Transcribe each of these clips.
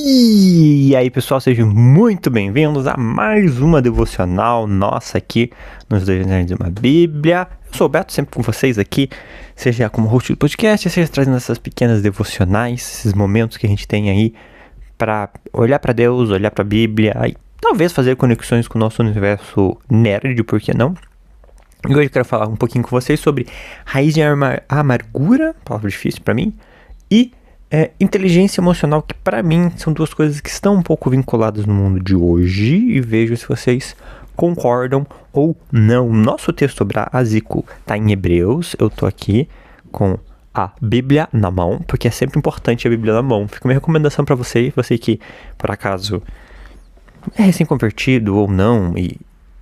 E aí, pessoal, sejam muito bem-vindos a mais uma devocional nossa aqui nos Dois Nerds de uma Bíblia. Eu sou o Beto, sempre com vocês aqui, seja como host do podcast, seja trazendo essas pequenas devocionais, esses momentos que a gente tem aí para olhar para Deus, olhar para a Bíblia e talvez fazer conexões com o nosso universo nerd, por que não? E hoje eu quero falar um pouquinho com vocês sobre raiz de amargura, palavra difícil para mim, e inteligência emocional, que para mim são duas coisas que estão um pouco vinculadas no mundo de hoje, e vejo se vocês concordam ou não. Nosso texto básico está em Hebreus. Eu tô aqui com a Bíblia na mão, porque é sempre importante a Bíblia na mão. Fica minha recomendação para você que por acaso é recém-convertido ou não e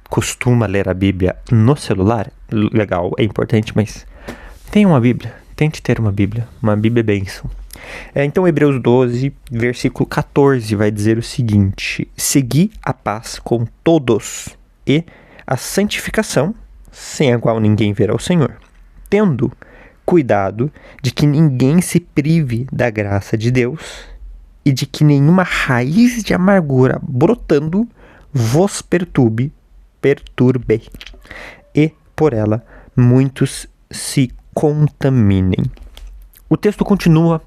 costuma ler a Bíblia no celular. Legal, é importante, mas tenha uma Bíblia, tente ter uma Bíblia é bênção. Então, Hebreus 12, versículo 14, vai dizer o seguinte: segui a paz com todos e a santificação, sem a qual ninguém verá o Senhor, tendo cuidado de que ninguém se prive da graça de Deus e de que nenhuma raiz de amargura brotando vos perturbe e por ela muitos se contaminem. O texto continua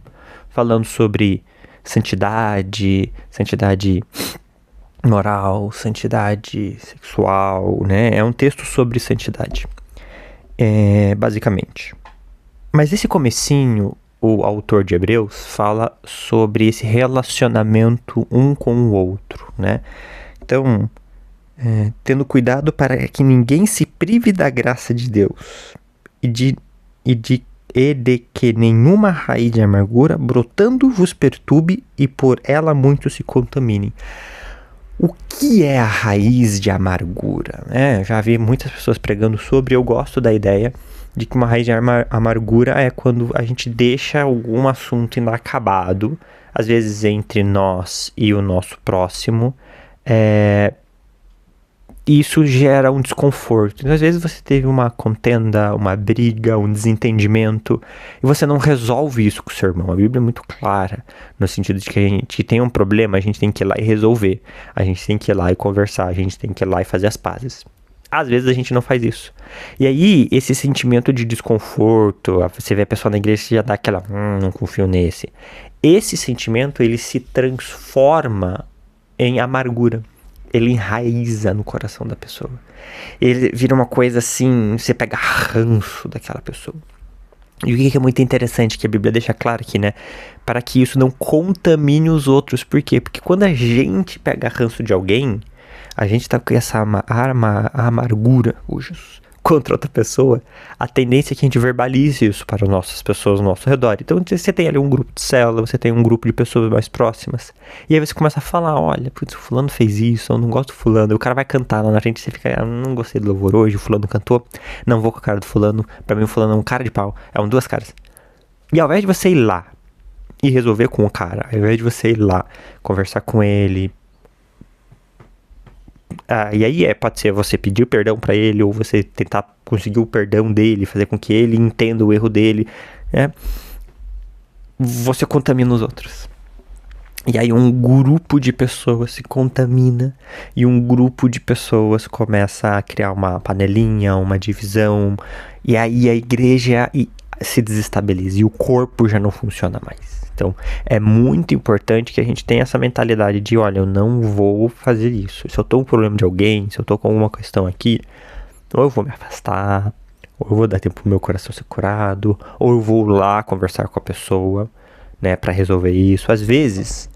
falando sobre santidade moral, santidade sexual, né? É um texto sobre santidade, basicamente. Mas esse comecinho, o autor de Hebreus fala sobre esse relacionamento um com o outro, né? Então, tendo cuidado para que ninguém se prive da graça de Deus e de que nenhuma raiz de amargura brotando vos perturbe e por ela muitos se contaminem. O que é a raiz de amargura? Já vi muitas pessoas pregando sobre. Eu gosto da ideia de que uma raiz de amargura é quando a gente deixa algum assunto inacabado, às vezes entre nós e o nosso próximo, isso gera um desconforto. Então, às vezes você teve uma contenda, uma briga, um desentendimento, e você não resolve isso com o seu irmão. A Bíblia é muito clara, no sentido de que a gente tem um problema, a gente tem que ir lá e resolver. A gente tem que ir lá e conversar, a gente tem que ir lá e fazer as pazes. Às vezes a gente não faz isso. E aí, esse sentimento de desconforto, você vê a pessoa na igreja e já dá aquela, não confio nesse. Esse sentimento, ele se transforma em amargura. Ele enraiza no coração da pessoa. Ele vira uma coisa assim, você pega ranço daquela pessoa. E o que é muito interessante, que a Bíblia deixa claro aqui, né? Para que isso não contamine os outros. Por quê? Porque quando a gente pega ranço de alguém, a gente tá com essa amargura contra outra pessoa, a tendência é que a gente verbalize isso para as pessoas ao nosso redor. Então você tem ali um grupo de célula, você tem um grupo de pessoas mais próximas, e aí você começa a falar, olha, putz, o fulano fez isso, eu não gosto do fulano, e o cara vai cantar lá na frente, você fica, não gostei do louvor hoje, o fulano cantou, não vou com a cara do fulano, pra mim o fulano é um cara de pau, é um duas caras. E ao invés de você ir lá e resolver com o cara, ao invés de você ir lá, conversar com ele, e aí pode ser você pedir perdão pra ele, ou você tentar conseguir o perdão dele, fazer com que ele entenda o erro dele, você contamina os outros. E aí um grupo de pessoas se contamina, e um grupo de pessoas começa a criar uma panelinha, uma divisão, e aí a igreja se desestabiliza, e o corpo já não funciona mais. Então, é muito importante que a gente tenha essa mentalidade de, olha, eu não vou fazer isso. Se eu tô com um problema de alguém, se eu tô com alguma questão aqui, ou eu vou me afastar, ou eu vou dar tempo pro meu coração ser curado, ou eu vou lá conversar com a pessoa, né, pra resolver isso. Às vezes,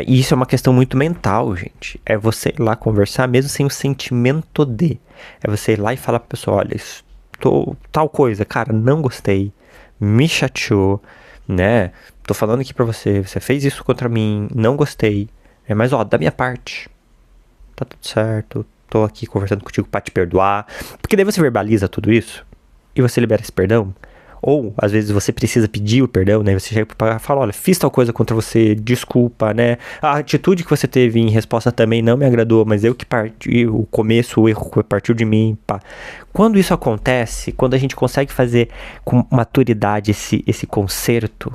isso é uma questão muito mental, gente. É você ir lá conversar mesmo sem o sentimento de. É você ir lá e falar pra pessoa, olha, tal coisa, cara, não gostei, me chateou, né? Tô falando aqui pra você fez isso contra mim, não gostei, mas da minha parte, tá tudo certo, tô aqui conversando contigo pra te perdoar, porque daí você verbaliza tudo isso, e você libera esse perdão, ou às vezes você precisa pedir o perdão, né? Você chega pra falar, olha, fiz tal coisa contra você, desculpa, né? A atitude que você teve em resposta também não me agradou, mas eu que parti, o erro partiu de mim, pá. Quando isso acontece, quando a gente consegue fazer com maturidade esse conserto,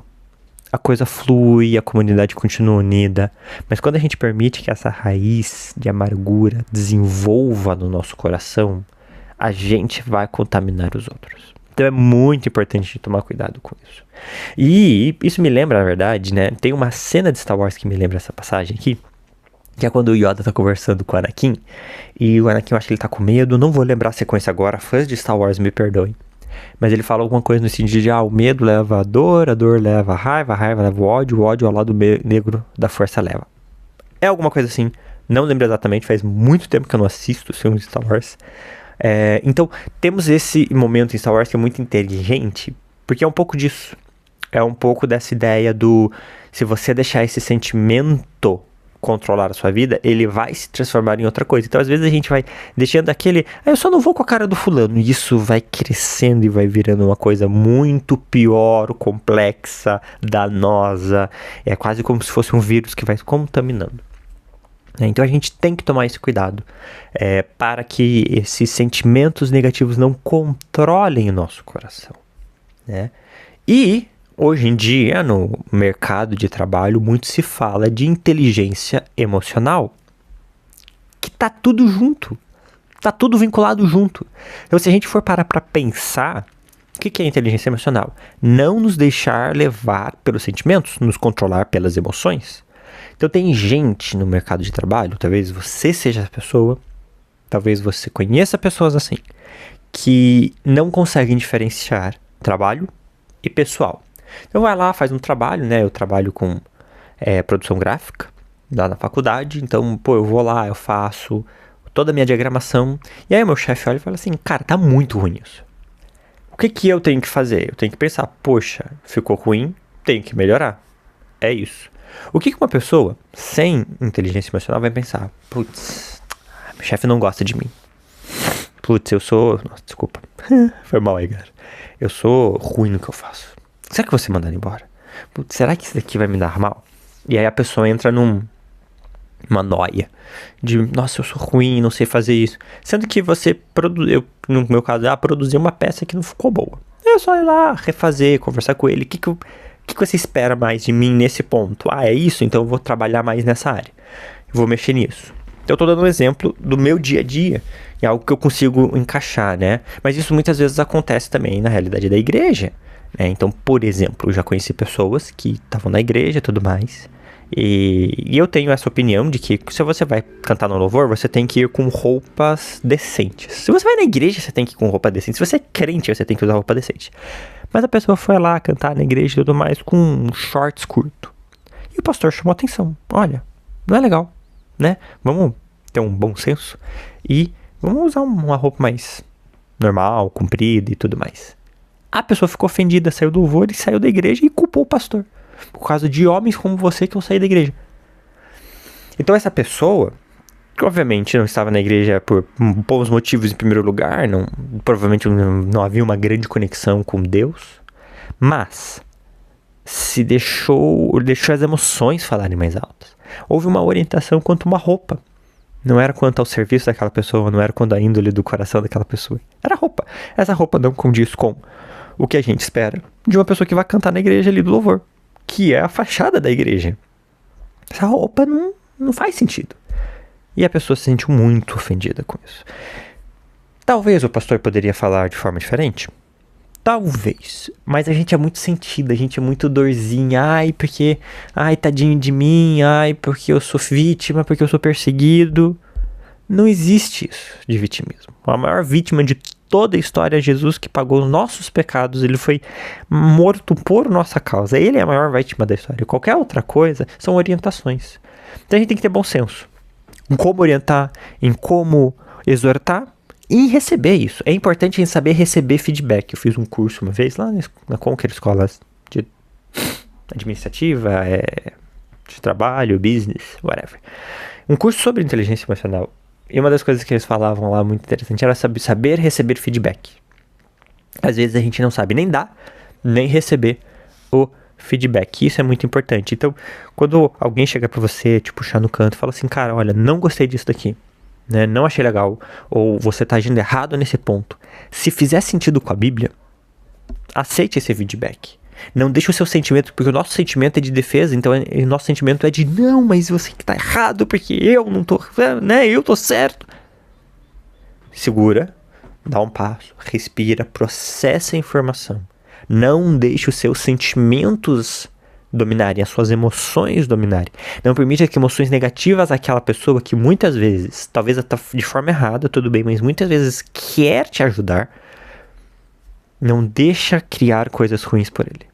a coisa flui, a comunidade continua unida. Mas quando a gente permite que essa raiz de amargura desenvolva no nosso coração, a gente vai contaminar os outros. Então é muito importante tomar cuidado com isso. E isso me lembra, na verdade, né? Tem uma cena de Star Wars que me lembra essa passagem aqui, que é quando o Yoda tá conversando com o Anakin, e o Anakin, eu acho que ele tá com medo, não vou lembrar a sequência agora, fãs de Star Wars me perdoem. Mas ele fala alguma coisa no sentido de, o medo leva a dor leva a raiva leva o ódio ao lado negro da força leva. É alguma coisa assim, não lembro exatamente, faz muito tempo que eu não assisto os filmes de Star Wars. Então, temos esse momento em Star Wars que é muito inteligente, porque é um pouco disso. É um pouco dessa ideia do, se você deixar esse sentimento controlar a sua vida, ele vai se transformar em outra coisa. Então, às vezes, a gente vai deixando aquele, eu só não vou com a cara do fulano, e isso vai crescendo e vai virando uma coisa muito pior, complexa, danosa. É quase como se fosse um vírus que vai contaminando. Então, a gente tem que tomar esse cuidado para que esses sentimentos negativos não controlem o nosso coração, né? E hoje em dia, no mercado de trabalho, muito se fala de inteligência emocional, que tá tudo junto, tá tudo vinculado junto. Então, se a gente for parar para pensar, o que é inteligência emocional? Não nos deixar levar pelos sentimentos, nos controlar pelas emoções. Então, tem gente no mercado de trabalho, talvez você seja essa pessoa, talvez você conheça pessoas assim, que não conseguem diferenciar trabalho e pessoal. Então vai lá, faz um trabalho, né? Eu trabalho com produção gráfica lá na faculdade. Então, eu vou lá, eu faço toda a minha diagramação. E aí o meu chefe olha e fala assim, cara, tá muito ruim isso. O que eu tenho que fazer? Eu tenho que pensar, poxa, ficou ruim, tenho que melhorar. É isso. O que uma pessoa sem inteligência emocional vai pensar? Putz, meu chefe não gosta de mim. Putz, eu sou... Nossa, desculpa. Foi mal aí, cara. Eu sou ruim no que eu faço. Será que você mandar embora? Putz, será que isso daqui vai me dar mal? E aí a pessoa entra numa noia de, nossa, eu sou ruim, não sei fazer isso. Sendo que você no meu caso, produzir uma peça que não ficou boa. É só ir lá, refazer, conversar com ele. O que você espera mais de mim nesse ponto? É isso? Então eu vou trabalhar mais nessa área. Eu vou mexer nisso. Então eu tô dando um exemplo do meu dia a dia. É algo que eu consigo encaixar, né? Mas isso muitas vezes acontece também na realidade da igreja. Então, por exemplo, eu já conheci pessoas que estavam na igreja e tudo mais. E eu tenho essa opinião de que se você vai cantar no louvor, você tem que ir com roupas decentes. Se você vai na igreja, você tem que ir com roupa decente. Se você é crente, você tem que usar roupa decente. Mas a pessoa foi lá cantar na igreja e tudo mais com um shorts curto. E o pastor chamou a atenção. Olha, não é legal, né? Vamos ter um bom senso e vamos usar uma roupa mais normal, comprida e tudo mais. A pessoa ficou ofendida, saiu do louvor e saiu da igreja e culpou o pastor. Por causa de homens como você que vão sair da igreja. Então essa pessoa, que obviamente não estava na igreja por bons motivos em primeiro lugar, provavelmente não havia uma grande conexão com Deus, mas se deixou as emoções falarem mais altas. Houve uma orientação quanto a uma roupa. Não era quanto ao serviço daquela pessoa, não era quanto à índole do coração daquela pessoa. Era roupa. Essa roupa não condiz com o que a gente espera de uma pessoa que vai cantar na igreja ali do louvor, que é a fachada da igreja. Essa roupa não faz sentido. E a pessoa se sentiu muito ofendida com isso. Talvez o pastor poderia falar de forma diferente? Talvez. Mas a gente é muito sentido, a gente é muito dorzinha. Ai, tadinho de mim. Ai, porque eu sou vítima, porque eu sou perseguido. Não existe isso de vitimismo. A maior vítima de toda a história é Jesus, que pagou os nossos pecados. Ele foi morto por nossa causa. Ele é a maior vítima da história. Qualquer outra coisa são orientações. Então a gente tem que ter bom senso em como orientar, em como exortar e em receber isso. É importante em saber receber feedback. Eu fiz um curso uma vez lá na Conquer Escola de Administrativa, de trabalho, business, whatever. Um curso sobre inteligência emocional. E uma das coisas que eles falavam lá muito interessante era saber receber feedback. Às vezes a gente não sabe nem dar, nem receber o feedback. Isso é muito importante. Então, quando alguém chega pra você, te puxar no canto e fala assim, cara, olha, não gostei disso daqui, né? Não achei legal, ou você tá agindo errado nesse ponto. Se fizer sentido com a Bíblia, aceite esse feedback. Não deixa o seu sentimento, porque o nosso sentimento é de defesa, então o nosso sentimento é de não, mas você que tá errado, porque eu não tô, né? Eu tô certo. Segura, dá um passo, respira, processa a informação. Não deixe os seus sentimentos dominarem, as suas emoções dominarem. Não permita que emoções negativas àquela pessoa que muitas vezes, talvez até de forma errada, tudo bem, mas muitas vezes quer te ajudar, não deixa criar coisas ruins por ele.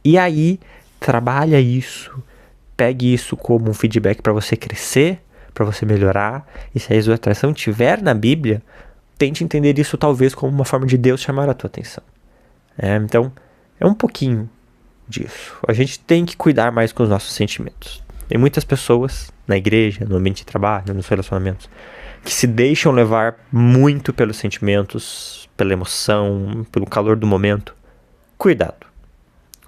E aí, trabalha isso, pegue isso como um feedback para você crescer, para você melhorar. E se a exortação estiver na Bíblia, tente entender isso talvez como uma forma de Deus chamar a tua atenção. Então, é um pouquinho disso. A gente tem que cuidar mais com os nossos sentimentos. Tem muitas pessoas na igreja, no ambiente de trabalho, nos relacionamentos, que se deixam levar muito pelos sentimentos, pela emoção, pelo calor do momento. Cuidado.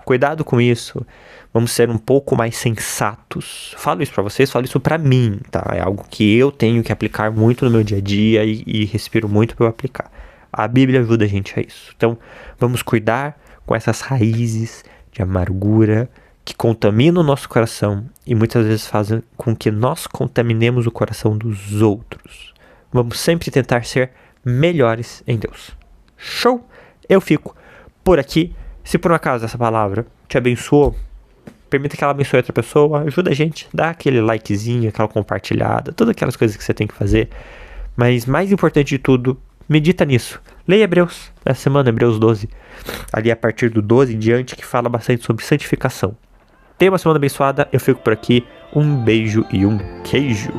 Cuidado com isso. Vamos ser um pouco mais sensatos. Falo isso pra vocês, falo isso pra mim, tá? É algo que eu tenho que aplicar muito no meu dia a dia e respiro muito pra eu aplicar. A Bíblia ajuda a gente a isso. Então, vamos cuidar com essas raízes de amargura que contaminam o nosso coração e muitas vezes fazem com que nós contaminemos o coração dos outros. Vamos sempre tentar ser melhores em Deus. Show? Eu fico por aqui. Se por um acaso essa palavra te abençoou, permita que ela abençoe outra pessoa, ajuda a gente, dá aquele likezinho, aquela compartilhada, todas aquelas coisas que você tem que fazer. Mas mais importante de tudo, medita nisso. Leia Hebreus, essa semana, Hebreus 12. Ali a partir do 12 em diante, que fala bastante sobre santificação. Tenha uma semana abençoada, eu fico por aqui. Um beijo e um queijo.